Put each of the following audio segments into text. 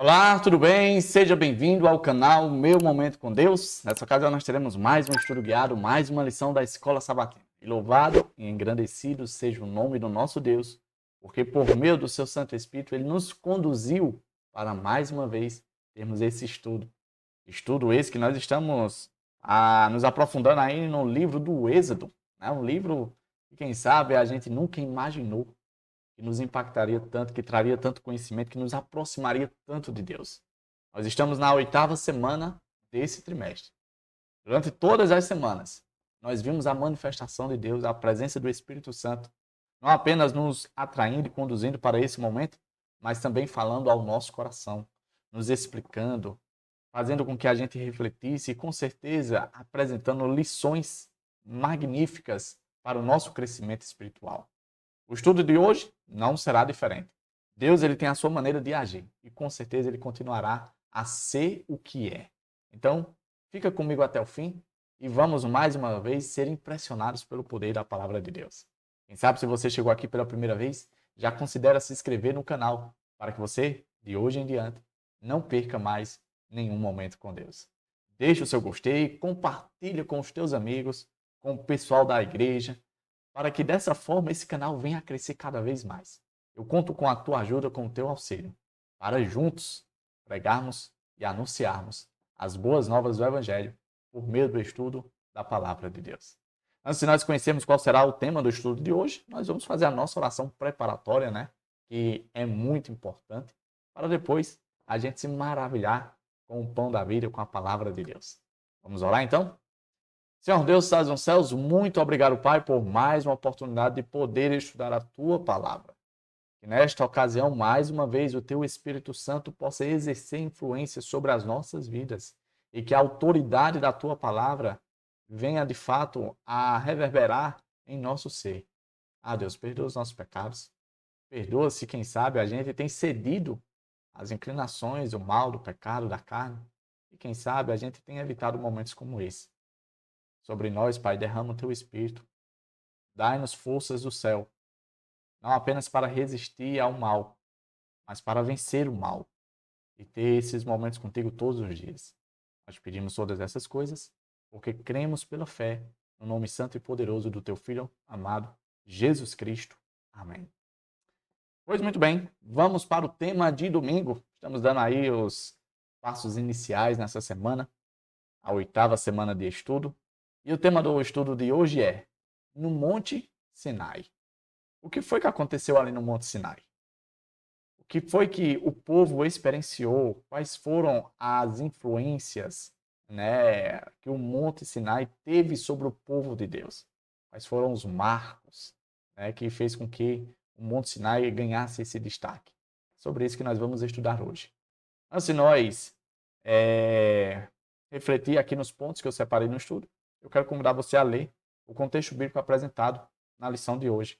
Olá, tudo bem? Seja bem-vindo ao canal Meu Momento com Deus. Nessa ocasião nós teremos mais um estudo guiado, mais uma lição da Escola Sabatina. E louvado e engrandecido seja o nome do nosso Deus, porque por meio do seu Santo Espírito Ele nos conduziu para mais uma vez termos esse estudo. Estudo esse que nós estamos nos aprofundando aí no livro do Êxodo, né? Um livro que quem sabe a gente nunca imaginou que nos impactaria tanto, que traria tanto conhecimento, que nos aproximaria tanto de Deus. Nós estamos na 8ª semana desse trimestre. Durante todas as semanas, nós vimos a manifestação de Deus, a presença do Espírito Santo, não apenas nos atraindo e conduzindo para esse momento, mas também falando ao nosso coração, nos explicando, fazendo com que a gente refletisse e, com certeza, apresentando lições magníficas para o nosso crescimento espiritual. O estudo de hoje não será diferente. Deus ele tem a sua maneira de agir e com certeza ele continuará a ser o que é. Então, fica comigo até o fim e vamos mais uma vez ser impressionados pelo poder da palavra de Deus. Quem sabe se você chegou aqui pela primeira vez, já considera se inscrever no canal para que você, de hoje em diante, não perca mais nenhum momento com Deus. Deixe o seu gostei, compartilhe com os teus amigos, com o pessoal da igreja, para que dessa forma esse canal venha a crescer cada vez mais. Eu conto com a tua ajuda, com o teu auxílio, para juntos pregarmos e anunciarmos as boas novas do Evangelho por meio do estudo da Palavra de Deus. Antes de nós conhecermos qual será o tema do estudo de hoje, nós vamos fazer a nossa oração preparatória, né? Que é muito importante, para depois a gente se maravilhar com o pão da vida, com a Palavra de Deus. Vamos orar então? Senhor Deus, estás nos céus, muito obrigado, Pai, por mais uma oportunidade de poder estudar a Tua Palavra. Que nesta ocasião, mais uma vez, o Teu Espírito Santo possa exercer influência sobre as nossas vidas e que a autoridade da Tua Palavra venha, de fato, a reverberar em nosso ser. Ah, Deus, perdoa os nossos pecados. Perdoa se, quem sabe, a gente tem cedido às inclinações, o mal, do pecado, da carne. E, quem sabe, a gente tem evitado momentos como esse. Sobre nós, Pai, derrama o Teu Espírito. Dai-nos forças do céu, não apenas para resistir ao mal, mas para vencer o mal e ter esses momentos contigo todos os dias. Nós pedimos todas essas coisas porque cremos pela fé no nome santo e poderoso do Teu Filho amado, Jesus Cristo. Amém. Pois muito bem, vamos para o tema de domingo. Estamos dando aí os passos iniciais nessa semana, a 8ª semana de estudo. E o tema do estudo de hoje é no Monte Sinai. O que foi que aconteceu ali no Monte Sinai? O que foi que o povo experienciou? Quais foram as influências, né, que o Monte Sinai teve sobre o povo de Deus? Quais foram os marcos, né, que fez com que o Monte Sinai ganhasse esse destaque? Sobre isso que nós vamos estudar hoje. Antes de nós refletir aqui nos pontos que eu separei no estudo, eu quero convidar você a ler o contexto bíblico apresentado na lição de hoje.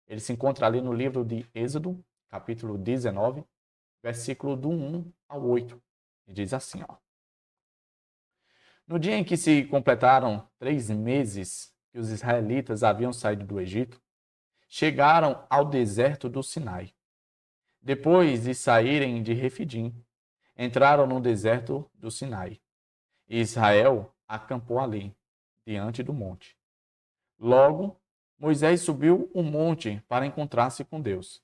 Ele se encontra ali no livro de Êxodo, capítulo 19, versículo do 1 ao 8. E diz assim, ó. No dia em que se completaram 3 meses que os israelitas haviam saído do Egito, chegaram ao deserto do Sinai. Depois de saírem de Refidim, entraram no deserto do Sinai. E Israel acampou ali, diante do monte. Logo, Moisés subiu o monte para encontrar-se com Deus.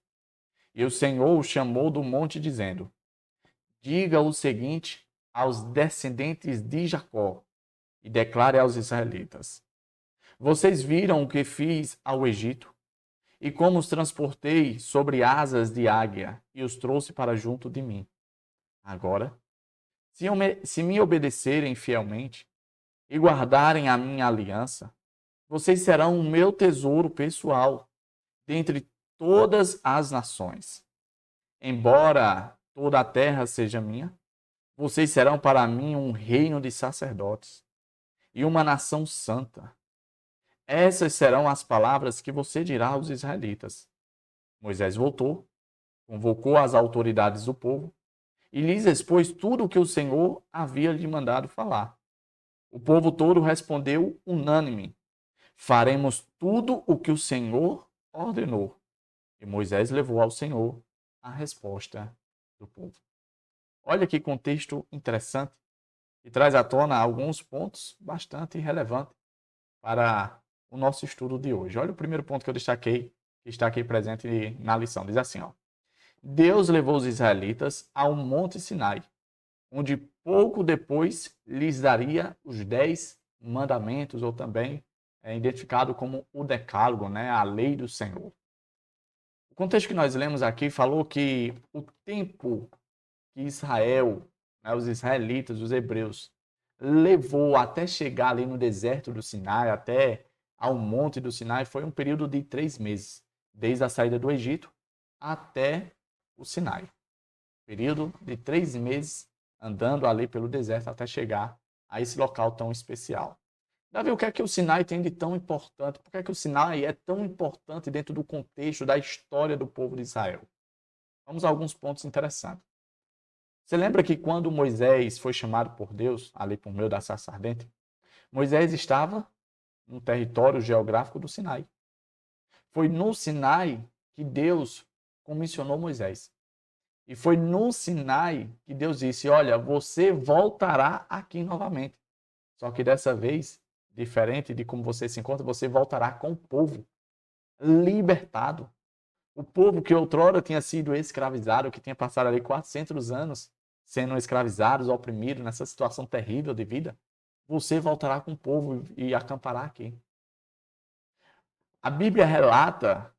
E o Senhor o chamou do monte, dizendo: Diga o seguinte aos descendentes de Jacó e declare aos israelitas: Vocês viram o que fiz ao Egito e como os transportei sobre asas de águia e os trouxe para junto de mim. Agora, se me obedecerem fielmente e guardarem a minha aliança, vocês serão o meu tesouro pessoal dentre todas as nações. Embora toda a terra seja minha, vocês serão para mim um reino de sacerdotes e uma nação santa. Essas serão as palavras que você dirá aos israelitas. Moisés voltou, convocou as autoridades do povo e lhes expôs tudo o que o Senhor havia lhe mandado falar. O povo todo respondeu unânime: Faremos tudo o que o Senhor ordenou. E Moisés levou ao Senhor a resposta do povo. Olha que contexto interessante e traz à tona alguns pontos bastante relevantes para o nosso estudo de hoje. Olha o primeiro ponto que eu destaquei, que está aqui presente na lição. Diz assim, ó: Deus levou os israelitas ao Monte Sinai, onde pouco depois lhes daria os 10 mandamentos, ou também é identificado como o Decálogo, né? A lei do Senhor. O contexto que nós lemos aqui falou que o tempo que Israel, né, os israelitas, os hebreus, levou até chegar ali no deserto do Sinai, até ao monte do Sinai, foi um período de 3 meses, desde a saída do Egito até o Sinai. Período de 3 meses andando ali pelo deserto até chegar a esse local tão especial. Davi, o que é que o Sinai tem de tão importante? Por que é que o Sinai é tão importante dentro do contexto da história do povo de Israel? Vamos a alguns pontos interessantes. Você lembra que quando Moisés foi chamado por Deus, ali por meio da sarça ardente, Moisés estava no território geográfico do Sinai. Foi no Sinai que Deus comissionou Moisés. E foi no Sinai que Deus disse: Olha, você voltará aqui novamente. Só que dessa vez, diferente de como você se encontra, você voltará com o povo libertado. O povo que outrora tinha sido escravizado, que tinha passado ali 400 anos sendo escravizados, oprimidos, nessa situação terrível de vida, você voltará com o povo e acampará aqui. A Bíblia relata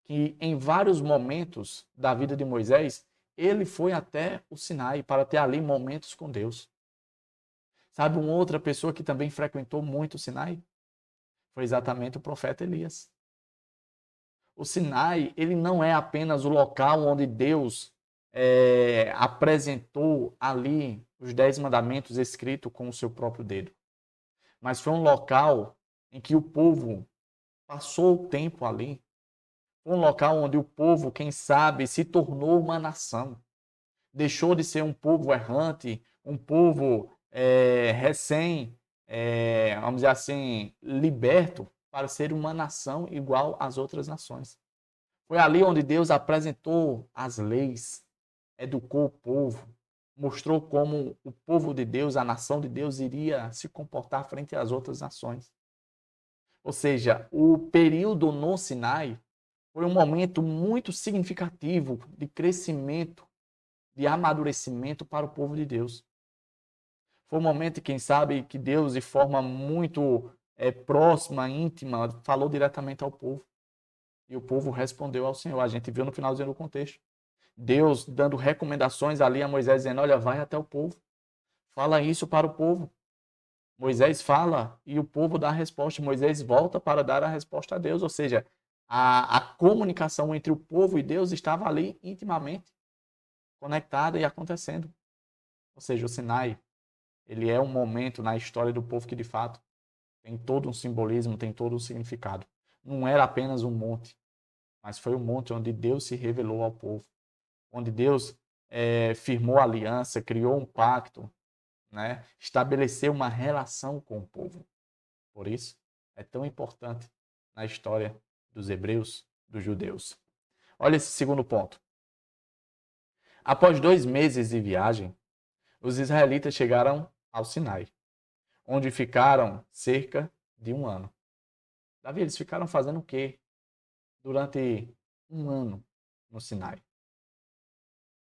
que em vários momentos da vida de Moisés, ele foi até o Sinai para ter ali momentos com Deus. Sabe uma outra pessoa que também frequentou muito o Sinai? Foi exatamente o profeta Elias. O Sinai, ele não é apenas o local onde Deus apresentou ali os 10 mandamentos escritos com o seu próprio dedo. Mas foi um local em que o povo passou o tempo ali. Foi um local onde o povo, quem sabe, se tornou uma nação. Deixou de ser um povo errante, um povo vamos dizer assim, liberto, para ser uma nação igual às outras nações. Foi ali onde Deus apresentou as leis, educou o povo, mostrou como o povo de Deus, a nação de Deus, iria se comportar frente às outras nações. Ou seja, o período no Sinai foi um momento muito significativo de crescimento, de amadurecimento para o povo de Deus. Foi um momento, quem sabe, que Deus, de forma muito próxima, íntima, falou diretamente ao povo. E o povo respondeu ao Senhor. A gente viu no finalzinho do contexto. Deus dando recomendações ali a Moisés, dizendo: Olha, vai até o povo. Fala isso para o povo. Moisés fala e o povo dá a resposta. Moisés volta para dar a resposta a Deus. Ou seja, a comunicação entre o povo e Deus estava ali intimamente conectada e acontecendo. Ou seja, o Sinai, ele é um momento na história do povo que, de fato, tem todo um simbolismo, tem todo um significado. Não era apenas um monte, mas foi um monte onde Deus se revelou ao povo, onde Deus firmou aliança, criou um pacto, né? Estabeleceu uma relação com o povo. Por isso, é tão importante na história dos hebreus, dos judeus. Olha esse segundo ponto. Após 2 meses de viagem, os israelitas chegaram ao Sinai, onde ficaram cerca de 1 ano. Davi, eles ficaram fazendo o quê durante 1 ano no Sinai?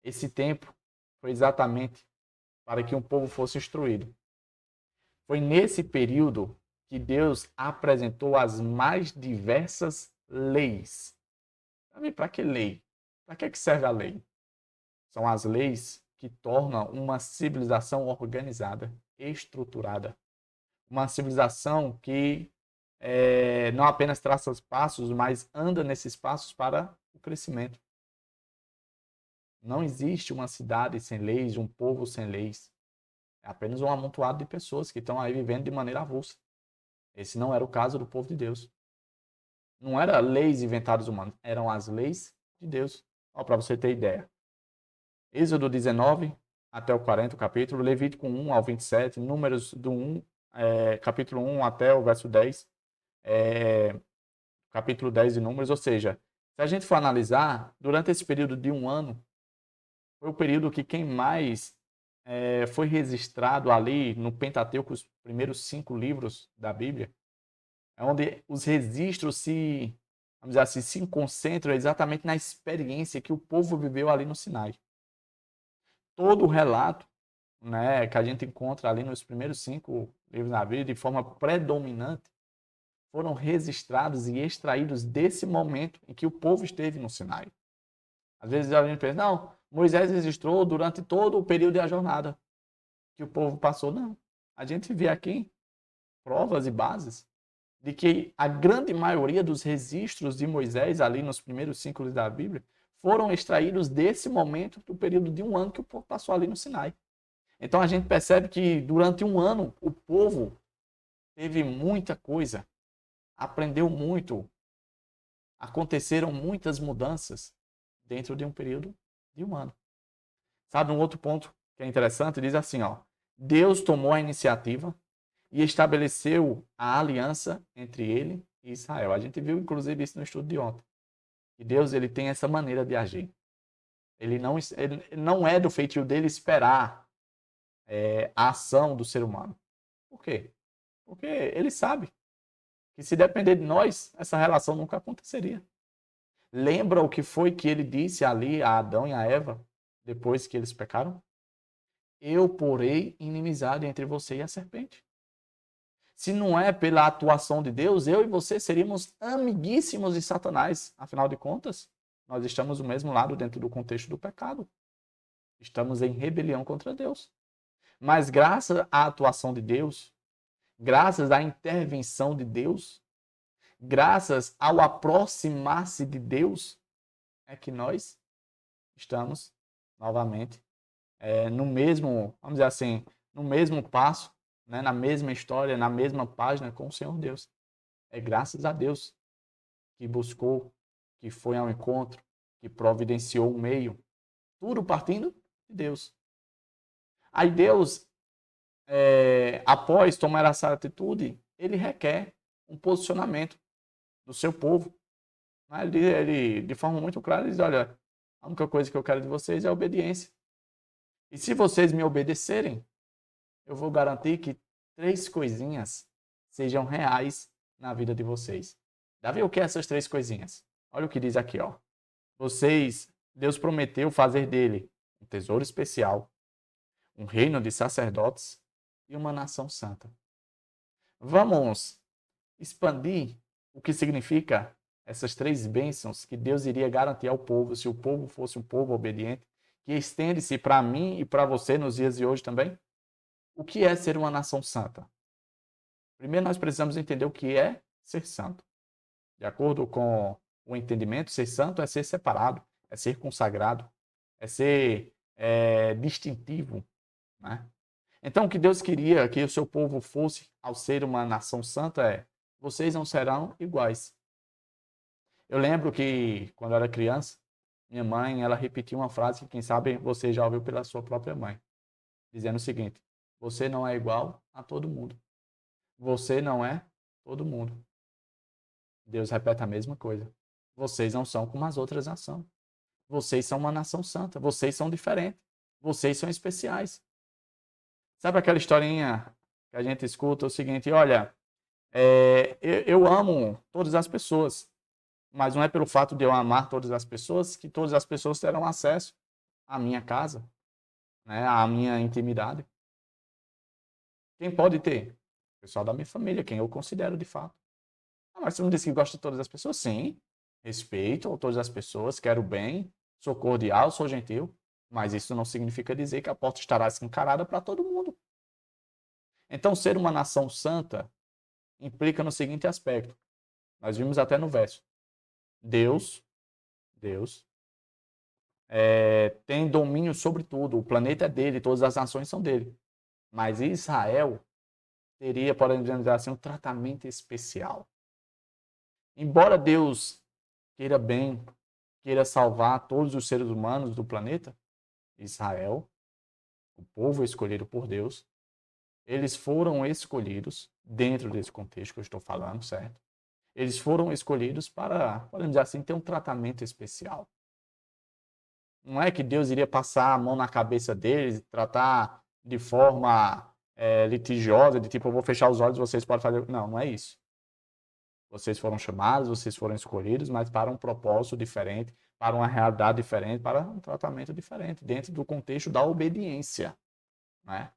Esse tempo foi exatamente para que um povo fosse instruído. Foi nesse período que Deus apresentou as mais diversas leis. Davi, para que lei? Para que serve a lei? São as leis que tornam uma civilização organizada, estruturada. Uma civilização que não apenas traça os passos, mas anda nesses passos para o crescimento. Não existe uma cidade sem leis, um povo sem leis. É apenas um amontoado de pessoas que estão aí vivendo de maneira avulsa. Esse não era o caso do povo de Deus. Não eram leis inventadas humanas, eram as leis de Deus. Para você ter ideia. Êxodo 19 até o 40, o capítulo, Levítico 1 ao 27, Números do 1, capítulo 1 até o verso 10, capítulo 10 de Números. Ou seja, se a gente for analisar, durante esse período de 1 ano, foi o período que quem mais foi registrado ali no Pentateuco, os primeiros 5 livros da Bíblia, é onde os registros vamos dizer assim, se concentram exatamente na experiência que o povo viveu ali no Sinai. Todo o relato, né, que a gente encontra ali nos primeiros 5 livros da Bíblia, de forma predominante, foram registrados e extraídos desse momento em que o povo esteve no Sinai. Às vezes a gente pensa, não, Moisés registrou durante todo o período da jornada que o povo passou. Não. A gente vê aqui provas e bases de que a grande maioria dos registros de Moisés, ali nos primeiros 5 livros da Bíblia, foram extraídos desse momento do período de 1 ano que o povo passou ali no Sinai. Então a gente percebe que durante 1 ano o povo teve muita coisa, aprendeu muito, aconteceram muitas mudanças dentro de um período de 1 ano. Sabe, um outro ponto que é interessante, diz assim, ó, Deus tomou a iniciativa e estabeleceu a aliança entre ele e Israel. A gente viu, inclusive, isso no estudo de ontem. E Deus, ele tem essa maneira de agir. Ele não é do feitio dele esperar a ação do ser humano. Por quê? Porque ele sabe que se depender de nós, essa relação nunca aconteceria. Lembra o que foi que ele disse ali a Adão e a Eva, depois que eles pecaram? Eu porei inimizade entre você e a serpente. Se não é pela atuação de Deus, eu e você seríamos amiguíssimos de Satanás. Afinal de contas, nós estamos do mesmo lado dentro do contexto do pecado. Estamos em rebelião contra Deus. Mas graças à atuação de Deus, graças à intervenção de Deus, graças ao aproximar-se de Deus, é que nós estamos novamente no mesmo, vamos dizer assim, no mesmo passo, né, na mesma história, na mesma página com o Senhor Deus. É graças a Deus que buscou, que foi ao encontro, que providenciou um meio, tudo partindo de Deus. Aí Deus, após tomar essa atitude, ele requer um posicionamento do seu povo. Ele, de forma muito clara, diz, olha, a única coisa que eu quero de vocês é a obediência. E se vocês me obedecerem, eu vou garantir que 3 coisinhas sejam reais na vida de vocês. Davi, o que é essas 3 coisinhas? Olha o que diz aqui, ó. Deus prometeu fazer dele um tesouro especial, um reino de sacerdotes e uma nação santa. Vamos expandir o que significa essas 3 bênçãos que Deus iria garantir ao povo, se o povo fosse um povo obediente, que estende-se para mim e para você nos dias de hoje também? O que é ser uma nação santa? Primeiro nós precisamos entender o que é ser santo. De acordo com o entendimento, ser santo é ser separado, é ser consagrado, é ser distintivo, né? Então, o que Deus queria que o seu povo fosse ao ser uma nação santa vocês não serão iguais. Eu lembro que, quando eu era criança, minha mãe, ela repetia uma frase que, quem sabe, você já ouviu pela sua própria mãe, dizendo o seguinte: você não é igual a todo mundo. Você não é todo mundo. Deus repete a mesma coisa. Vocês não são como as outras nações. Vocês são uma nação santa. Vocês são diferentes. Vocês são especiais. Sabe aquela historinha que a gente escuta o seguinte: olha, eu amo todas as pessoas, mas não é pelo fato de eu amar todas as pessoas que todas as pessoas terão acesso à minha casa, né, à minha intimidade. Quem pode ter? O pessoal da minha família, quem eu considero de fato. Ah, mas você não disse que gosta de todas as pessoas? Sim, respeito todas as pessoas, quero bem, sou cordial, sou gentil, mas isso não significa dizer que a porta estará escancarada para todo mundo. Então, ser uma nação santa implica no seguinte aspecto. Nós vimos até no verso. Deus tem domínio sobre tudo. O planeta é dele, todas as nações são dele. Mas Israel teria, podemos dizer assim, um tratamento especial. Embora Deus queira bem, queira salvar todos os seres humanos do planeta, Israel, o povo escolhido por Deus, eles foram escolhidos, dentro desse contexto que eu estou falando, certo? Eles foram escolhidos para, podemos dizer assim, ter um tratamento especial. Não é que Deus iria passar a mão na cabeça deles e tratar de forma litigiosa, de tipo, eu vou fechar os olhos, vocês podem fazer. Não, não é isso. Vocês foram chamados, vocês foram escolhidos, mas para um propósito diferente, para uma realidade diferente, para um tratamento diferente, dentro do contexto da obediência, né?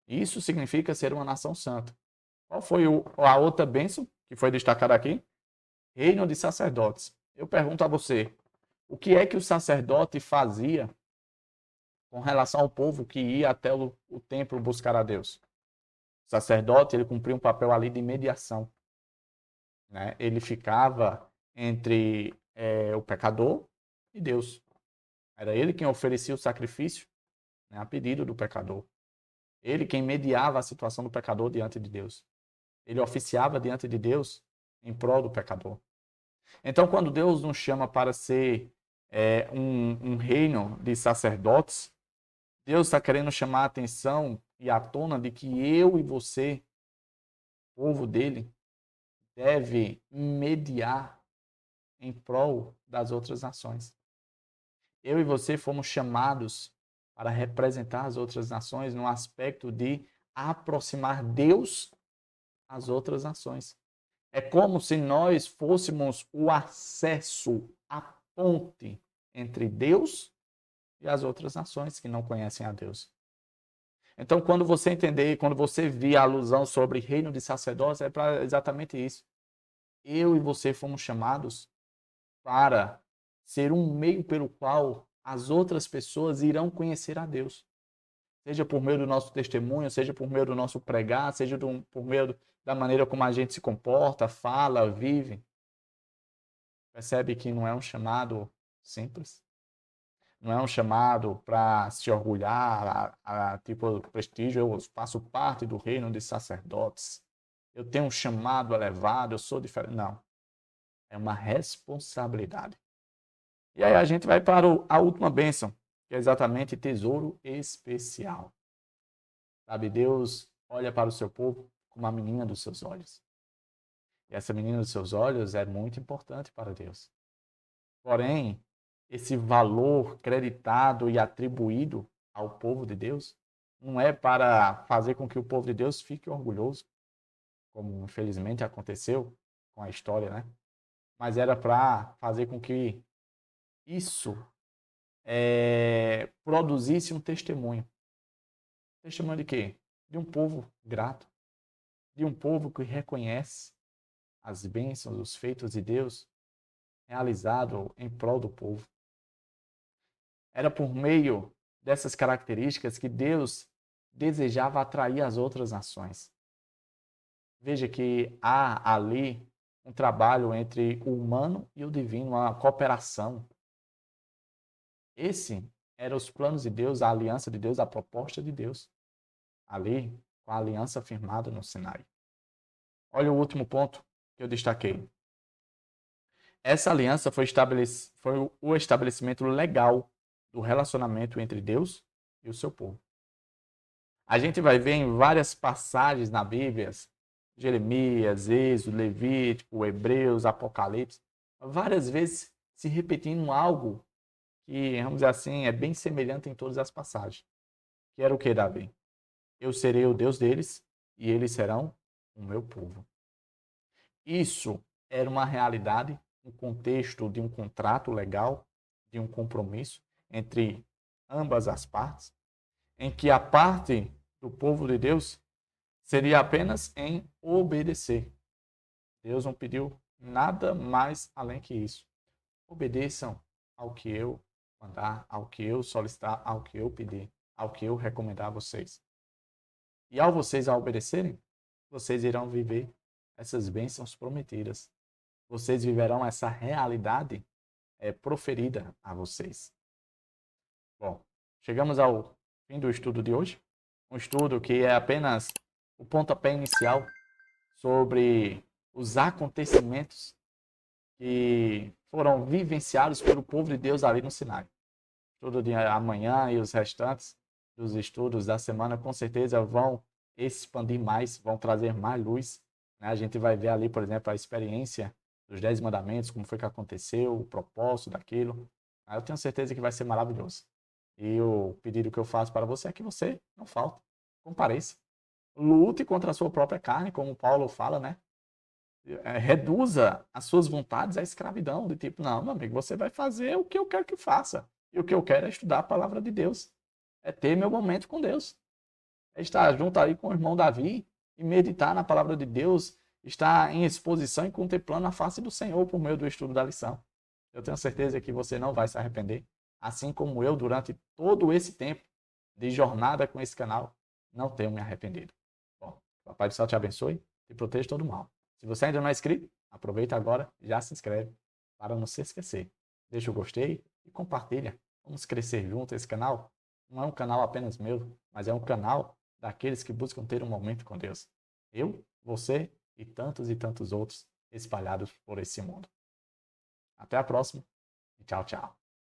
Isso significa ser uma nação santa. Qual foi a outra bênção que foi destacada aqui? Reino de sacerdotes. Eu pergunto a você, o que é que o sacerdote fazia com relação ao povo que ia até o templo buscar a Deus? O sacerdote, ele cumpria um papel ali de mediação, né? Ele ficava entre o pecador e Deus. Era ele quem oferecia o sacrifício, né, a pedido do pecador. Ele quem mediava a situação do pecador diante de Deus. Ele oficiava diante de Deus em prol do pecador. Então, quando Deus nos chama para ser um reino de sacerdotes, Deus está querendo chamar a atenção e a tona de que eu e você, povo dele, deve mediar em prol das outras nações. Eu e você fomos chamados para representar as outras nações no aspecto de aproximar Deus às outras nações. É como se nós fôssemos o acesso, a ponte entre Deus e as outras nações que não conhecem a Deus. Então, quando você entender, quando você vir a alusão sobre reino de sacerdotes, é para exatamente isso. Eu e você fomos chamados para ser um meio pelo qual as outras pessoas irão conhecer a Deus. Seja por meio do nosso testemunho, seja por meio do nosso pregar, seja por meio da maneira como a gente se comporta, fala, vive. Percebe que não é um chamado simples? Não é um chamado para se orgulhar, tipo prestígio, eu faço parte do reino de sacerdotes. Eu tenho um chamado elevado, eu sou diferente. Não. É uma responsabilidade. E aí a gente vai para a última bênção, que é exatamente tesouro especial. Sabe, Deus olha para o seu povo como a menina dos seus olhos. E essa menina dos seus olhos é muito importante para Deus. Porém, esse valor creditado e atribuído ao povo de Deus não é para fazer com que o povo de Deus fique orgulhoso, como infelizmente aconteceu com a história, né? Mas era para fazer com que isso produzisse um testemunho. Testemunho de quê? De um povo grato, de um povo que reconhece as bênçãos, os feitos de Deus realizado em prol do povo. Era por meio dessas características que Deus desejava atrair as outras nações. Veja que há ali um trabalho entre o humano e o divino, uma cooperação. Esse eram os planos de Deus, a aliança de Deus, a proposta de Deus. Ali, com a aliança firmada no Sinai. Olha o último ponto que eu destaquei. Essa aliança foi o estabelecimento legal do relacionamento entre Deus e o seu povo. A gente vai ver em várias passagens na Bíblia, Jeremias, Êxodo, Levítico, Hebreus, Apocalipse, várias vezes se repetindo algo que, vamos dizer assim, é bem semelhante em todas as passagens. Que era o que, Davi? Eu serei o Deus deles e eles serão o meu povo. Isso era uma realidade, um contexto de um contrato legal, de um compromisso entre ambas as partes, em que a parte do povo de Deus seria apenas em obedecer. Deus não pediu nada mais além que isso. Obedeçam ao que eu mandar, ao que eu solicitar, ao que eu pedir, ao que eu recomendar a vocês. E ao vocês obedecerem, vocês irão viver essas bênçãos prometidas. Vocês viverão essa realidade proferida a vocês. Bom, chegamos ao fim do estudo de hoje. Um estudo que é apenas o pontapé inicial sobre os acontecimentos que foram vivenciados pelo povo de Deus ali no Sinai. O estudo de amanhã e os restantes dos estudos da semana com certeza vão expandir mais, vão trazer mais luz. Né? A gente vai ver ali, por exemplo, a experiência dos 10 mandamentos, como foi que aconteceu, o propósito daquilo. Aí eu tenho certeza que vai ser maravilhoso. E o pedido que eu faço para você é que você não falte, compareça. Lute contra a sua própria carne, como Paulo fala, né? Reduza as suas vontades à escravidão, de tipo, não, meu amigo, você vai fazer o que eu quero que faça. E o que eu quero é estudar a palavra de Deus. É ter meu momento com Deus. É estar junto aí com o irmão Davi e meditar na palavra de Deus, estar em exposição e contemplando a face do Senhor por meio do estudo da lição. Eu tenho certeza que você não vai se arrepender, assim como eu, durante todo esse tempo de jornada com esse canal, não tenho me arrependido. Bom, o Papai do Céu te abençoe e proteja todo mal. Se você ainda não é inscrito, aproveita agora e já se inscreve para não se esquecer. Deixa o gostei e compartilha. Vamos crescer junto esse canal. Não é um canal apenas meu, mas é um canal daqueles que buscam ter um momento com Deus. Eu, você e tantos outros espalhados por esse mundo. Até a próxima e tchau, tchau.